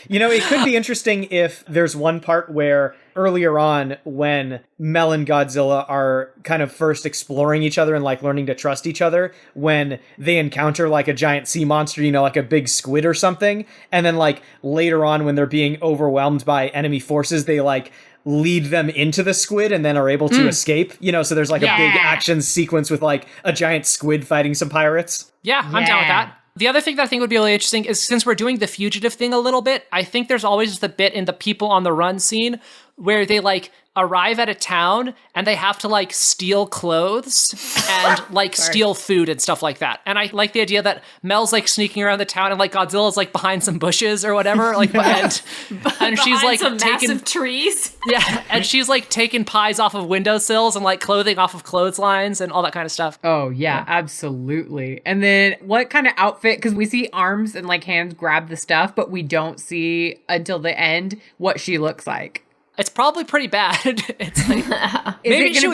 You know, it could be interesting if there's one part where earlier on when Mel and Godzilla are kind of first exploring each other and like learning to trust each other, when they encounter like a giant sea monster, you know, like a big squid or something. And then like later on when they're being overwhelmed by enemy forces, they like lead them into the squid and then are able to escape, you know, so there's like a big action sequence with like a giant squid fighting some pirates. Yeah, I'm down with that. The other thing that I think would be really interesting is since we're doing the fugitive thing a little bit, I think there's always just a bit in the people on the run scene where they like arrive at a town and they have to like steal clothes and like steal food and stuff like that. And I like the idea that Mel's like sneaking around the town and like Godzilla's like behind some bushes or whatever, like and she's like some taking massive trees. Yeah, and she's like taking pies off of windowsills and like clothing off of clotheslines and all that kind of stuff. Oh yeah, absolutely. And then what kind of outfit? Because we see arms and like hands grab the stuff, but we don't see until the end what she looks like. It's probably pretty bad. It's like maybe she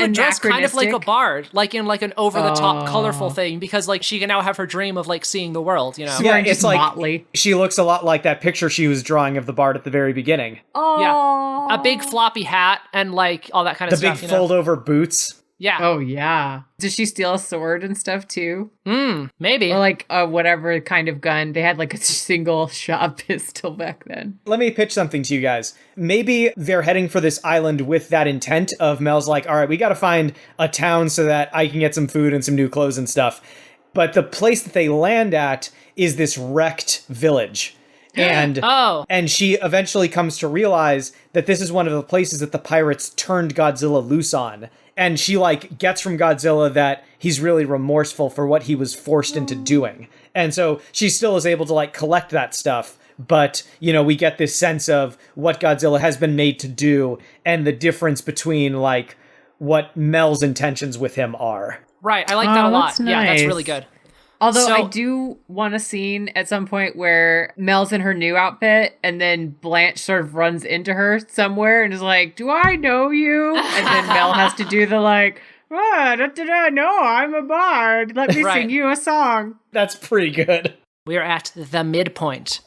would dress kind of like a bard, like in like an over the top colorful thing, because like she can now have her dream of like seeing the world, you know. Yeah, it's like motley. She looks a lot like that picture she was drawing of the bard at the very beginning. Oh, yeah, a big floppy hat and like all that kind of stuff. The big fold over boots. Yeah. Oh, yeah. Does she steal a sword and stuff, too? Maybe. Or, like, whatever kind of gun. They had, like, a single-shot pistol back then. Let me pitch something to you guys. Maybe they're heading for this island with that intent of Mel's like, all right, we got to find a town so that I can get some food and some new clothes and stuff. But the place that they land at is this wrecked village. And she eventually comes to realize that this is one of the places that the pirates turned Godzilla loose on. And she, like, gets from Godzilla that he's really remorseful for what he was forced into doing. And so she still is able to, like, collect that stuff. But, you know, we get this sense of what Godzilla has been made to do and the difference between, like, what Mel's intentions with him are. Right, I like that a lot. Nice. Yeah, that's really good. Although I do want a scene at some point where Mel's in her new outfit and then Blanche sort of runs into her somewhere and is like, do I know you? And then Mel has to do the like, no, I'm a bard. Let me sing you a song. That's pretty good. We are at the midpoint.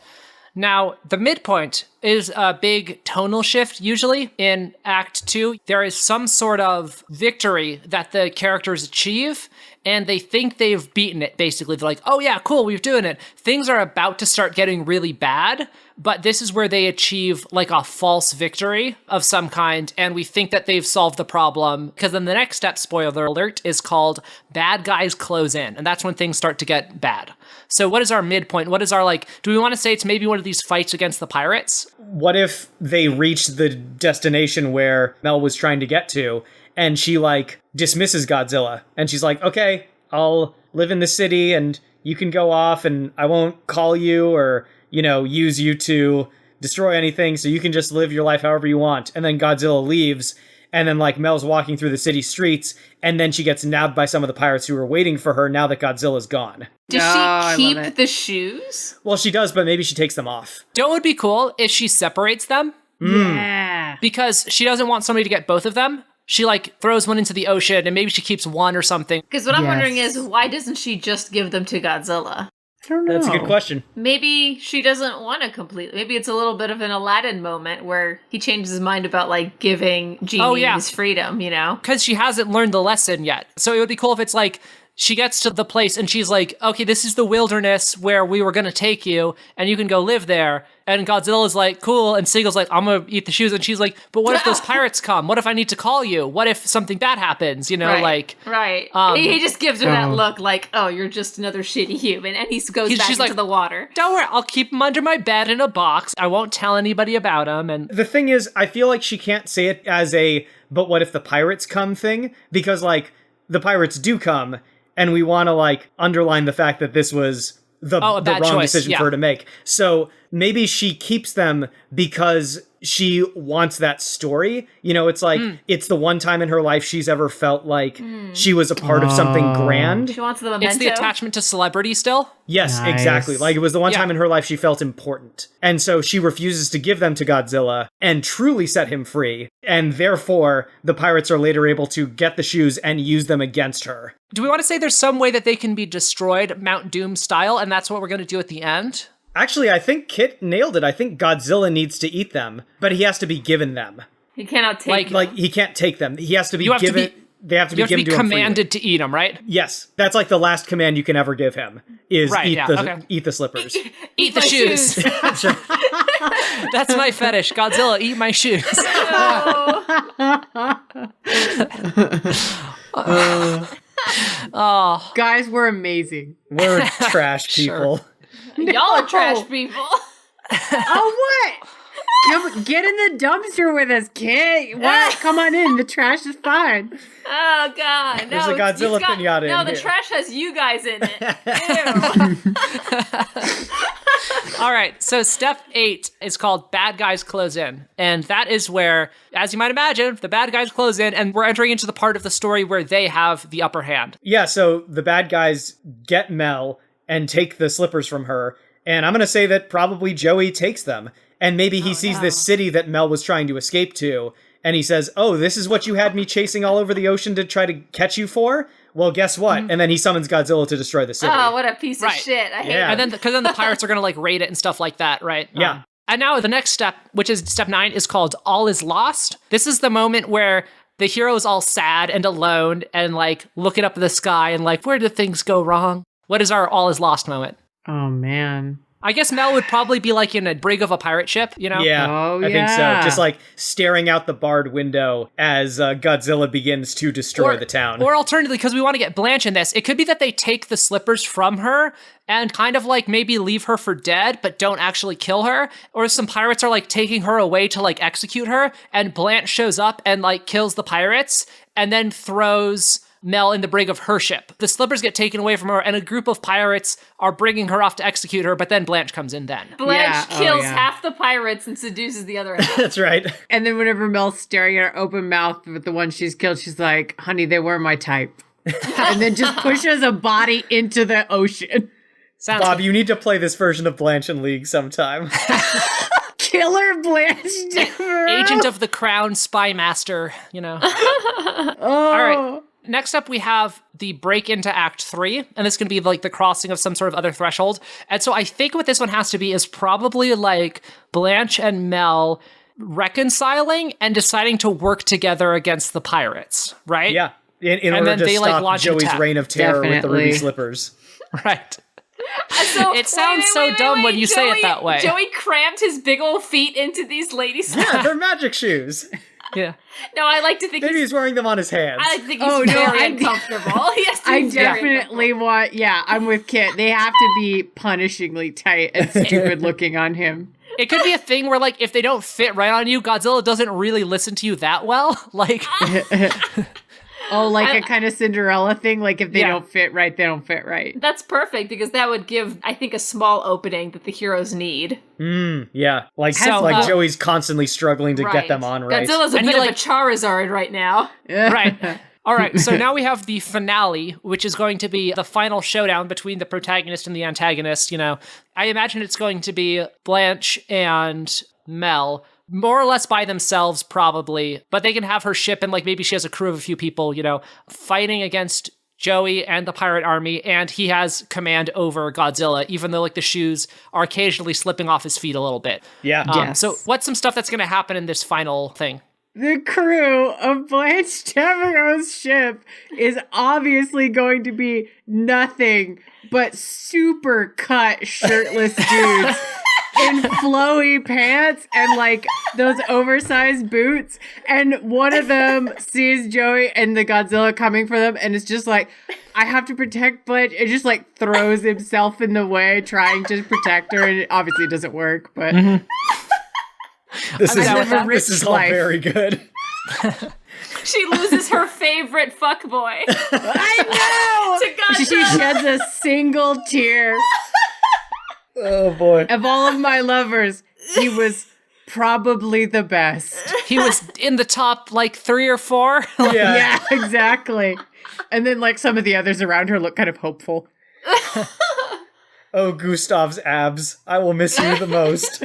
Now, the midpoint is a big tonal shift, usually, in Act 2. There is some sort of victory that the characters achieve, and they think they've beaten it, basically. They're like, oh yeah, cool, we're doing it. Things are about to start getting really bad, but this is where they achieve, like, a false victory of some kind, and we think that they've solved the problem, because then the next step, spoiler alert, is called Bad Guys Close In, and that's when things start to get bad. So what is our midpoint? What is our, like, do we want to say it's maybe one of these fights against the pirates? What if they reach the destination where Mel was trying to get to, and she, like, dismisses Godzilla, and she's like, okay, I'll live in the city, and you can go off, and I won't call you or, you know, use you to destroy anything, so you can just live your life however you want. And then Godzilla leaves, and then, like, Mel's walking through the city streets, and then she gets nabbed by some of the pirates who are waiting for her now that Godzilla's gone. Does she keep the shoes? Well, she does, but maybe she takes them off. Don't would be cool if she separates them? Yeah. Because she doesn't want somebody to get both of them. She, like, throws one into the ocean, and maybe she keeps one or something. Because what I'm wondering is, why doesn't she just give them to Godzilla? I don't know. That's a good question. Maybe she doesn't want to completely. Maybe it's a little bit of an Aladdin moment where he changes his mind about, like, giving genies freedom, you know? Because she hasn't learned the lesson yet. So it would be cool if it's like, she gets to the place and she's like, okay, this is the wilderness where we were going to take you, and you can go live there. And Godzilla's like, cool. And Siegel's like, I'm going to eat the shoes. And she's like, but what if those pirates come? What if I need to call you? What if something bad happens? You know, Right. He just gives her that look like, oh, you're just another shitty human. And he goes back into the water. Don't worry, I'll keep him under my bed in a box. I won't tell anybody about him. And the thing is, I feel like she can't say it as a, but what if the pirates come thing? Because, like, the pirates do come, and we want to, like, underline the fact that this was the wrong decision for her to make. So maybe she keeps them because she wants that story. You know, it's like, it's the one time in her life she's ever felt like she was a part of something grand. She wants the memento. It's the attachment to celebrity still? Yes, Nice. exactly. Like, it was the one time in her life she felt important. And so she refuses to give them to Godzilla and truly set him free. And therefore, the pirates are later able to get the shoes and use them against her. Do we want to say there's some way that they can be destroyed Mount Doom style, and that's what we're going to do at the end? Actually, I think Kit nailed it. I think Godzilla needs to eat them, but he has to be given them. He cannot take them. Like, he can't take them. He has to be given... They have to be given to him commanded freely. to eat them, right? Yes, that's like the last command you can ever give him, is eat the slippers. Eat the shoes. That's my fetish. Godzilla, eat my shoes. Oh. Guys, we're amazing. We're trash people. Y'all are trash people. Oh, what? Get in the dumpster with us, kid. What? Come on in. The trash is fine. Oh, God. There's a Godzilla pinata in No, the here. trash has you guys in it. Ew. All right, so step 8 is called Bad Guys Close In. And that is where, as you might imagine, the bad guys close in, and we're entering into the part of the story where they have the upper hand. Yeah, so the bad guys get Mel and take the slippers from her, and I'm going to say that probably Joey takes them. And maybe he sees this city that Mel was trying to escape to, and he says, oh, this is what you had me chasing all over the ocean to try to catch you for? Well, guess what? And then he summons Godzilla to destroy the city. Oh, what a piece of shit. I hate And then, because then the pirates are going to, like, raid it and stuff like that, right? Yeah. And now the next step, which is step 9, is called All is Lost. This is the moment where the hero is all sad and alone and, like, looking up at the sky and, like, where did things go wrong? What is our All is Lost moment? Oh, man. I guess Mel would probably be like in a brig of a pirate ship, you know? Yeah, Oh, I think so. yeah. Just like staring out the barred window as Godzilla begins to destroy the town. Or alternatively, because we want to get Blanche in this, it could be that they take the slippers from her and kind of like maybe leave her for dead, but don't actually kill her. Or some pirates are like taking her away to like execute her, and Blanche shows up and like kills the pirates and then throws Mel in the brig of her ship. The slippers get taken away from her, and a group of pirates are bringing her off to execute her, but then Blanche comes in then. Blanche kills half the pirates and seduces the other half. That's right. And then whenever Mel's staring at her open mouth with the one she's killed, she's like, honey, they weren't my type. And then just pushes a body into the ocean. Sounds Bob, good. you need to play this version of Blanche in League sometime. Killer Blanche Devereaux. Agent of the Crown, spy master, you know. Oh. All right. Next up, we have the break into Act 3, and this is going to be like the crossing of some sort of other threshold. And so I think what this one has to be is probably like Blanche and Mel reconciling and deciding to work together against the pirates, right? Yeah. In order then to they, like, stop launch an Joey's attack. reign of terror with the Definitely. ruby slippers. Right. So, It sounds so dumb when you say it that way. Joey crammed his big old feet into these ladies. Yeah, they're magic shoes. Yeah. No, I like to think Maybe he's wearing them on his hands. I like to think he's Oh, no, very I- uncomfortable. He has to I be very definitely want, I'm with Kit. They have to be punishingly tight and stupid looking on him. It could be a thing where, like, if they don't fit right on you, Godzilla doesn't really listen to you that well. Like, Oh, like a kind of Cinderella thing? Like if they Yeah. don't fit right, they don't fit right. That's perfect because that would give, I think, a small opening that the heroes need. Yeah. Like, So, like Joey's constantly struggling to get them on right. Godzilla's a And bit he, of like- a Charizard right now. right. All right, so now we have the finale, which is going to be the final showdown between the protagonist and the antagonist, you know. I imagine it's going to be Blanche and Mel, more or less by themselves, probably, but they can have her ship and, like, maybe she has a crew of a few people, you know, fighting against Joey and the pirate army, and he has command over Godzilla, even though, like, the shoes are occasionally slipping off his feet a little bit. Yeah. Yes. So what's some stuff that's going to happen in this final thing? The crew of Blanche Devereaux's ship is obviously going to be nothing but super cut shirtless dudes in flowy pants and like those oversized boots. And one of them sees Joey and the Godzilla coming for them and it's just like, I have to protect Blanche. It just like throws himself in the way trying to protect her. And it obviously doesn't work, but... This is, live a this is rich all life. very good. She loses her favorite fuckboy. I know! To She Godzilla. sheds a single tear. Oh, boy. Of all of my lovers, he was probably the best. He was in the top, like, 3 or 4. Yeah, exactly. And then, like, some of the others around her look kind of hopeful. Oh, Gustav's abs. I will miss you the most.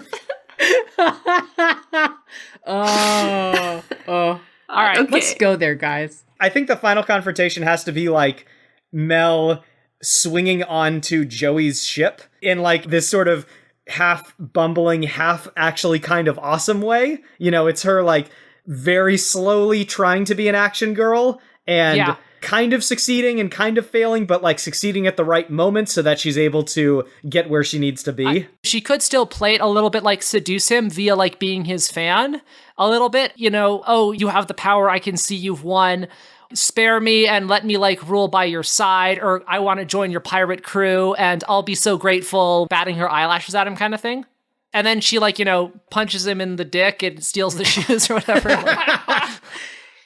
Oh. All right, Okay. Let's go there, guys. I think the final confrontation has to be like Mel swinging onto Joey's ship in like this sort of half bumbling, half actually kind of awesome way. You know, it's her like very slowly trying to be an action girl and kind of succeeding and kind of failing, but like succeeding at the right moment so that she's able to get where she needs to be. She could still play it a little bit like seduce him via like being his fan a little bit, you know, oh, you have the power, I can see you've won, spare me and let me like rule by your side, or I want to join your pirate crew and I'll be so grateful, batting her eyelashes at him kind of thing. And then she like, you know, punches him in the dick and steals the shoes or whatever.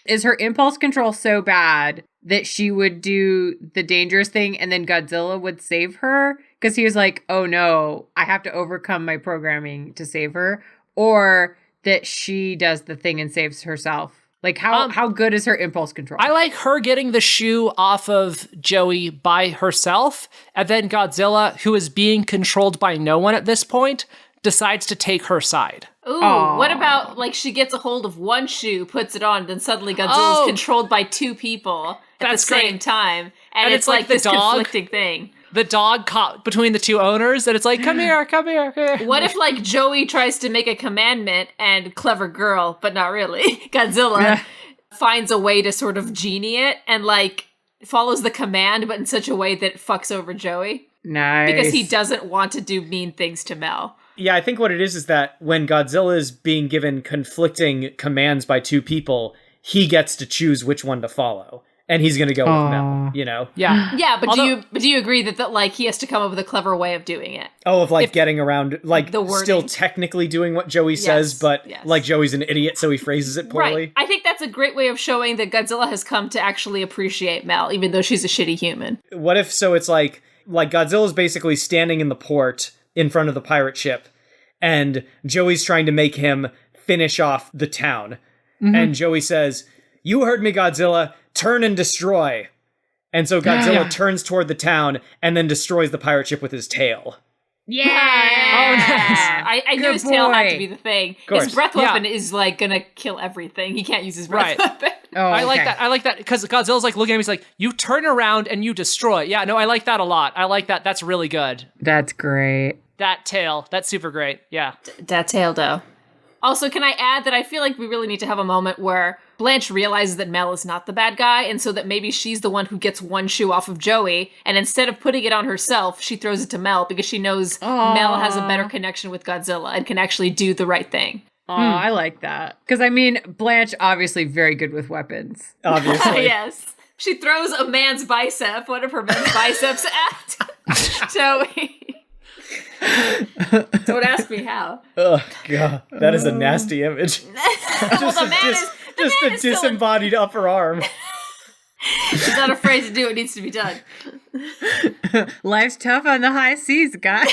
Is her impulse control so bad that she would do the dangerous thing and then Godzilla would save her? Because he was like, oh no, I have to overcome my programming to save her. Or that she does the thing and saves herself. Like, how good is her impulse control? I like her getting the shoe off of Joey by herself, and then Godzilla, who is being controlled by no one at this point, decides to take her side. Ooh, Aw. what about, like, she gets a hold of one shoe, puts it on, then suddenly Godzilla's controlled by 2 people at That's the same great. time. And And it's it's like like the this dog. conflicting thing. The dog caught between the 2 owners, and it's like, come here, come here, come here. What if, like, Joey tries to make a commandment and clever girl, but not really, Godzilla finds a way to sort of genie it and, like, follows the command, but in such a way that it fucks over Joey? Nice. Because he doesn't want to do mean things to Mel. Yeah, I think what it is that when Godzilla is being given conflicting commands by two people, he gets to choose which one to follow. And he's going to go with Mel, you know? Yeah. Yeah, but do you agree that like he has to come up with a clever way of doing it? Oh, of like getting around, like the wording. Still technically doing what Joey says, but like Joey's an idiot, so he phrases it poorly. Right. I think that's a great way of showing that Godzilla has come to actually appreciate Mel, even though she's a shitty human. What if, so it's like Godzilla's basically standing in the port in front of the pirate ship, and Joey's trying to make him finish off the town. Mm-hmm. And Joey says, "You heard me, Godzilla. Turn and destroy." And so Godzilla turns toward the town and then destroys the pirate ship with his tail. Yeah! Oh, nice. I knew his tail had to be the thing. His breath weapon is like gonna kill everything. He can't use his breath weapon. Oh, I like that. I like that because Godzilla's like looking at him. He's like, "You turn around and you destroy." Yeah, no, I like that a lot. I like that. That's really good. That's great. That tail. That's super great. Yeah. That tail, though. Also, can I add that I feel like we really need to have a moment where Blanche realizes that Mel is not the bad guy, and so that maybe she's the one who gets one shoe off of Joey, and instead of putting it on herself, she throws it to Mel because she knows Mel has a better connection with Godzilla and can actually do the right thing. Oh, I like that. Because, I mean, Blanche, obviously very good with weapons. Obviously. Yes. She throws a man's bicep, one of her men's biceps, at Joey. Don't ask me how. Oh, God. That is a nasty image. Just a disembodied upper arm. She's not afraid to do what needs to be done. Life's tough on the high seas, guys.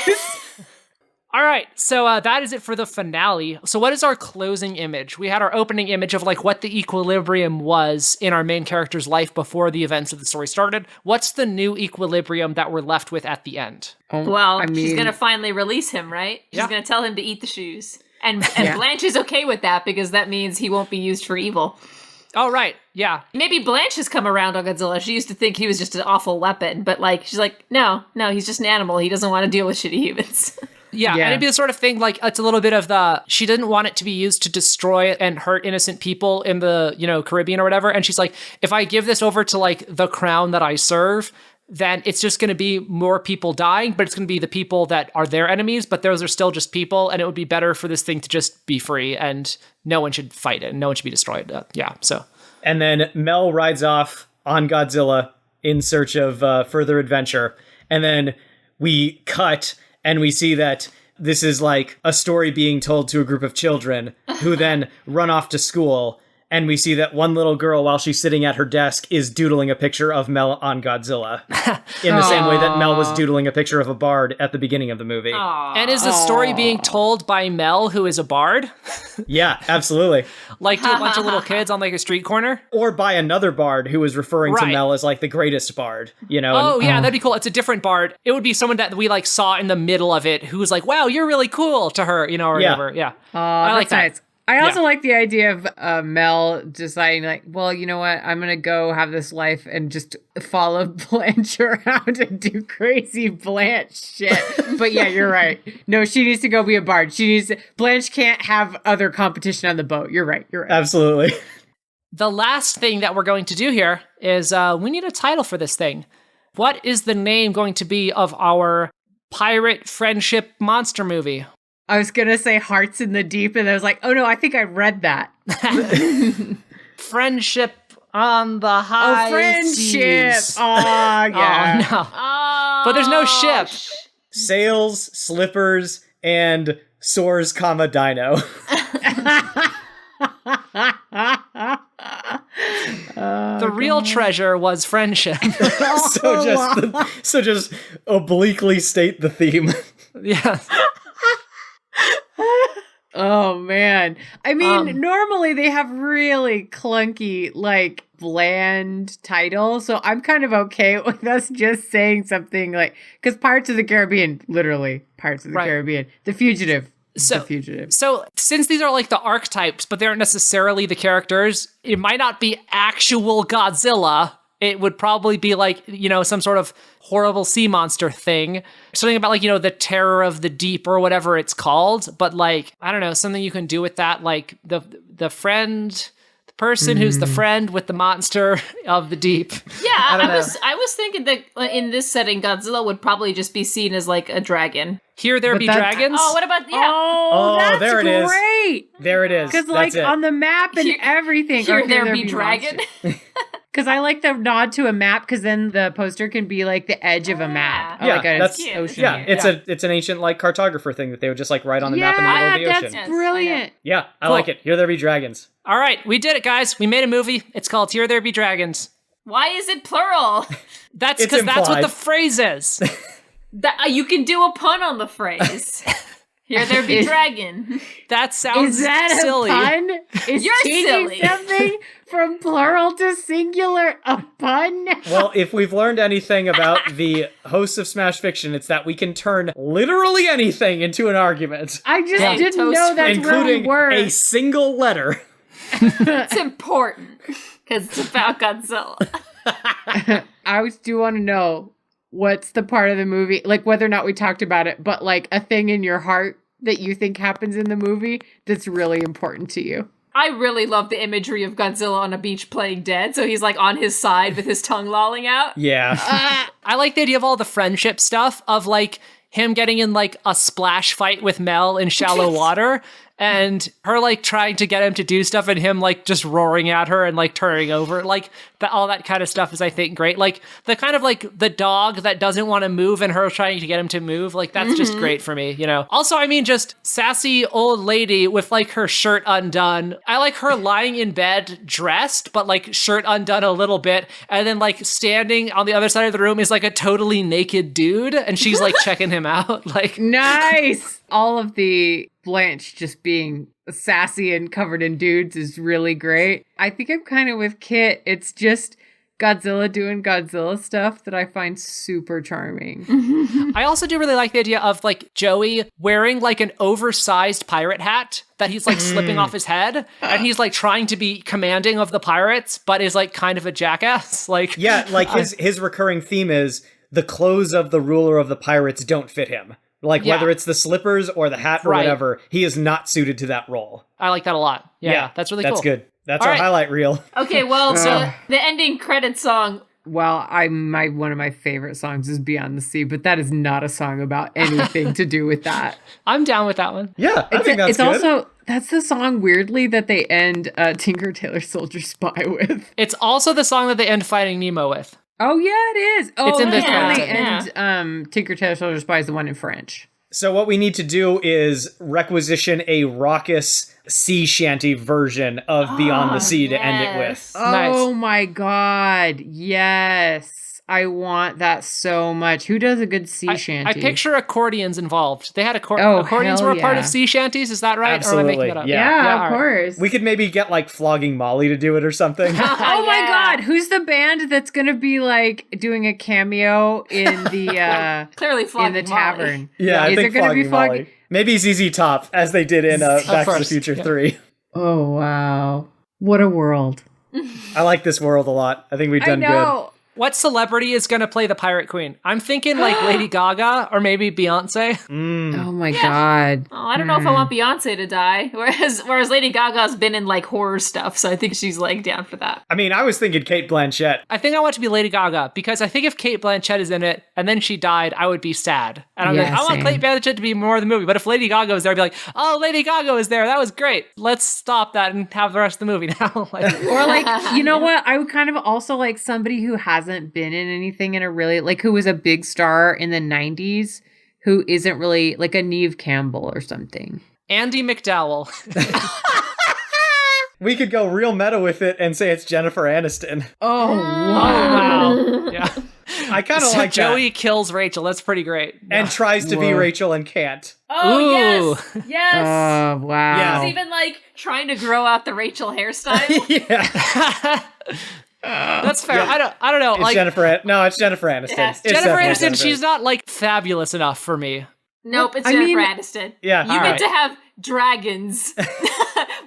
All right, so that is it for the finale. So what is our closing image? We had our opening image of like what the equilibrium was in our main character's life before the events of the story started. What's the new equilibrium that we're left with at the end? Well, she's going to finally release him, right? She's going to tell him to eat the shoes. And Blanche is okay with that because that means he won't be used for evil. Oh, right. Yeah. Maybe Blanche has come around on Godzilla. She used to think he was just an awful weapon, but like she's like, no, he's just an animal. He doesn't want to deal with shitty humans. Yeah, and it'd be the sort of thing, like, it's a little bit of she didn't want it to be used to destroy and hurt innocent people in the, Caribbean or whatever, and she's like, if I give this over to, like, the crown that I serve, then it's just going to be more people dying, but it's going to be the people that are their enemies, but those are still just people, and it would be better for this thing to just be free, and no one should fight it, and no one should be destroyed. So. And then Mel rides off on Godzilla in search of further adventure, and then we cut... And we see that this is like a story being told to a group of children who then run off to school. And we see that one little girl, while she's sitting at her desk, is doodling a picture of Mel on Godzilla. In the same way that Mel was doodling a picture of a bard at the beginning of the movie. And is the story being told by Mel, who is a bard? Yeah, absolutely. Like to a bunch of little kids on like a street corner? Or by another bard who is referring to Mel as like the greatest bard, Oh, yeah, that'd be cool. It's a different bard. It would be someone that we like saw in the middle of it who's like, wow, you're really cool to her, or whatever. Yeah. I like that. Nice. I also like the idea of Mel deciding, like, well, you know what? I'm going to go have this life and just follow Blanche around and do crazy Blanche shit. But yeah, you're right. No, she needs to go be a bard. Blanche can't have other competition on the boat. You're right. Absolutely. The last thing that we're going to do here is we need a title for this thing. What is the name going to be of our pirate friendship monster movie? I was going to say Hearts in the Deep, and I was like, oh no, I think I read that. Friendship on the high friendship. Seas. Oh, yeah. Oh, no. But there's no ship. Sails, slippers, and soars, dino. The real treasure was friendship. So just obliquely state the theme. Yeah. Oh man. I mean, normally they have really clunky, like bland titles, so I'm kind of okay with us just saying something like, because Pirates of the Caribbean, literally Pirates of the Caribbean, The Fugitive. The Fugitive. So since these are like the archetypes, but they aren't necessarily the characters, it might not be actual Godzilla. It would probably be like, some sort of horrible sea monster thing. Something about like, the terror of the deep or whatever it's called. But like, I don't know, something you can do with that. Like the person who's the friend with the monster of the deep. Yeah, I was thinking that in this setting, Godzilla would probably just be seen as like a dragon. Here There Be Dragons? Oh, what about that's there it is. great. There it is. Because like on the map and everything. Here There Be Dragon. Because I like the nod to a map, because then the poster can be like the edge of a map. Yeah, like that's ocean. yeah. It's an ancient like cartographer thing that they would just like write on the map in the middle of the ocean. That's brilliant. Yeah, I like it. Here There Be Dragons. All right, we did it, guys. We made a movie. It's called Here There Be Dragons. Why is it plural? That's because that's what the phrase is. You can do a pun on the phrase. Here There Be Dragon. That sounds Is that silly. a pun? Is You're changing silly. something from plural to singular a pun? Well, if we've learned anything about the hosts of Smash Fiction, it's that we can turn literally anything into an argument, I just didn't know that's where we including were. a single letter. It's important because it's about Godzilla. I do want to know what's the part of the movie, like whether or not we talked about it, but like a thing in your heart that you think happens in the movie that's really important to you. I really love the imagery of Godzilla on a beach playing dead. So he's like on his side with his tongue lolling out. Yeah. I like the idea of all the friendship stuff of like him getting in like a splash fight with Mel in shallow water and her like trying to get him to do stuff and him like just roaring at her and like turning over. Like all that kind of stuff is, I think, great. Like the kind of like the dog that doesn't want to move and her trying to get him to move. Like that's just great for me, you know? Also, I mean, just sassy old lady with like her shirt undone. I like her lying in bed dressed, but like shirt undone a little bit. And then like standing on the other side of the room is like a totally naked dude. And she's like checking him out. Like, Nice. All of the Blanche just being sassy and covered in dudes is really great. I think I'm kind of with Kit. It's just Godzilla doing Godzilla stuff that I find super charming. I also do really like the idea of like Joey wearing like an oversized pirate hat that he's like slipping off his head, and he's like trying to be commanding of the pirates, but is like kind of a jackass. Like, Yeah, like his recurring theme is the clothes of the ruler of the pirates don't fit him. Like, whether it's the slippers or the hat or whatever, he is not suited to that role. I like that a lot. Yeah, that's really cool. That's good. That's All our right. highlight reel. Okay, well, so the ending credit song. Well, one of my favorite songs is Beyond the Sea, but that is not a song about anything to do with that. I'm down with that one. Yeah, I think that's it's good. also, that's the song, weirdly, that they end Tinker Tailor Soldier Spy with. It's also the song that they end Finding Nemo with. Oh, yeah, it is. Oh, It's in this yeah. credits, And Tinker Tailor Soldier Spy is the one in French. So what we need to do is requisition a raucous sea shanty version of Beyond the Sea to end it with. Oh my God. Yes. I want that so much. Who does a good sea shanty? I picture accordions involved. They had Oh, accordions hell were a part yeah. of sea shanties. Is that right? Absolutely, Or am I making that up? Yeah, all of right. course. We could maybe get like Flogging Molly to do it or something. Oh my God. Who's the band that's going to be like doing a cameo in the Clearly in flogging the tavern? Yeah, I Is think it gonna be Flogging Molly. Maybe ZZ Top, as they did in Back to the course, Future yeah. 3. Oh, wow. What a world. I like this world a lot. I think we've done good. What celebrity is going to play the Pirate Queen? I'm thinking like Lady Gaga or maybe Beyonce. Oh my God. Oh, I don't know if I want Beyonce to die. Whereas Lady Gaga's been in like horror stuff, so I think she's like down for that. I mean, I was thinking Kate Blanchett. I think I want to be Lady Gaga because I think if Kate Blanchett is in it and then she died, I would be sad. And I'm Yeah, like, I want same. Kate Blanchett to be more of the movie. But if Lady Gaga was there, I'd be like, oh, Lady Gaga was there. That was great. Let's stop that and have the rest of the movie now. Like, Or like, you know what? I would kind of also like somebody who hasn't been in anything in a really, like who was a big star in the 90s, who isn't really like a Neve Campbell or something. Andy McDowell. We could go real meta with it and say it's Jennifer Aniston. Oh, Wow. Yeah. I kind of So like Joey kills Rachel. That's pretty great. and tries to be Whoa. Rachel and can't. Oh, Ooh. yes. Oh, wow. Yeah. He's even like trying to grow out the Rachel hairstyle. Yeah. That's fair. I don't know. It's Like Jennifer it's Jennifer Aniston. Yes. It's Jennifer definitely Aniston, Jennifer she's not like fabulous enough for me. Nope, it's I Jennifer mean- Aniston. Yeah. You All get right. to have dragons.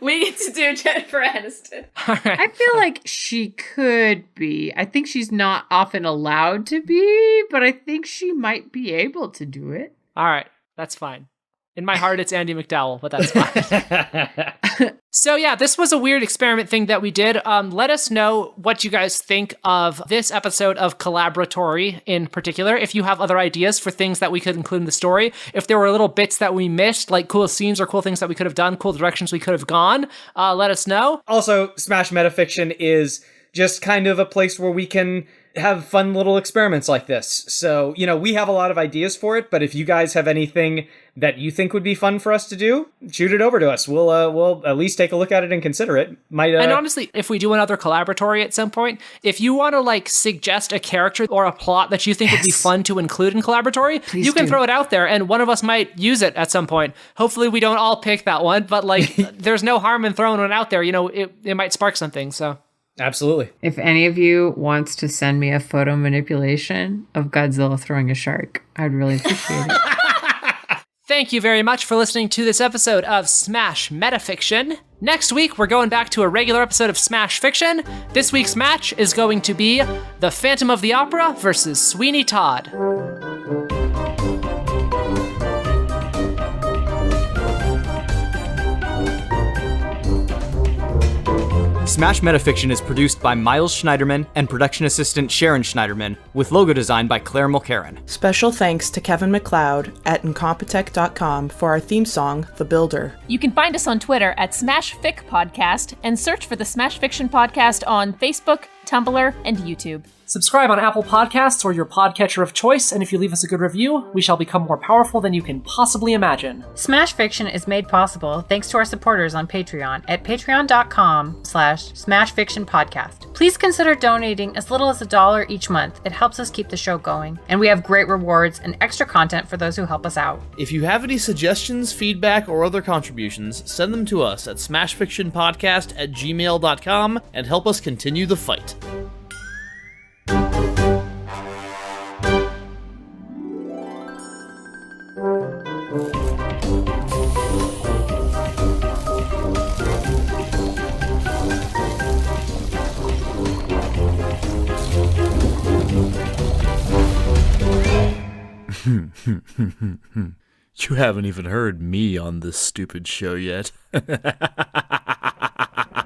We get to do Jennifer Aniston. All right. I feel like she could be. I think she's not often allowed to be, but I think she might be able to do it. All right. That's fine. In my heart, it's Andy McDowell, but that's fine. So yeah, this was a weird experiment thing that we did. Let us know what you guys think of this episode of Collaboratory in particular. If you have other ideas for things that we could include in the story, if there were little bits that we missed, like cool scenes or cool things that we could have done, cool directions we could have gone, let us know. Also, Smash Metafiction is just kind of a place where we can have fun little experiments like this. So, we have a lot of ideas for it, but if you guys have anything that you think would be fun for us to do, shoot it over to us. We'll at least take a look at it and consider it. And honestly, if we do another Collaboratory at some point, if you want to suggest a character or a plot that you think would be fun to include in Collaboratory, Please you can do. throw it out there and one of us might use it at some point. Hopefully we don't all pick that one, but there's no harm in throwing one out there. It might spark something, so. Absolutely. If any of you wants to send me a photo manipulation of Godzilla throwing a shark, I'd really appreciate it. Thank you very much for listening to this episode of Smash Metafiction. Next week, we're going back to a regular episode of Smash Fiction. This week's match is going to be The Phantom of the Opera versus Sweeney Todd. Smash Metafiction is produced by Miles Schneiderman and production assistant Sharon Schneiderman, with logo design by Claire Mulcairn. Special thanks to Kevin MacLeod at Incompetech.com for our theme song, The Builder. You can find us on Twitter at SmashFic Podcast and search for the Smash Fiction Podcast on Facebook, Tumblr, and YouTube. Subscribe on Apple Podcasts or your podcatcher of choice, and if you leave us a good review, we shall become more powerful than you can possibly imagine. Smash Fiction is made possible thanks to our supporters on Patreon at patreon.com/smashfictionpodcast. Please consider donating as little as $1 each month. It helps us keep the show going, and we have great rewards and extra content for those who help us out. If you have any suggestions, feedback, or other contributions, send them to us at smashfictionpodcast@gmail.com and help us continue the fight. You haven't even heard me on this stupid show yet.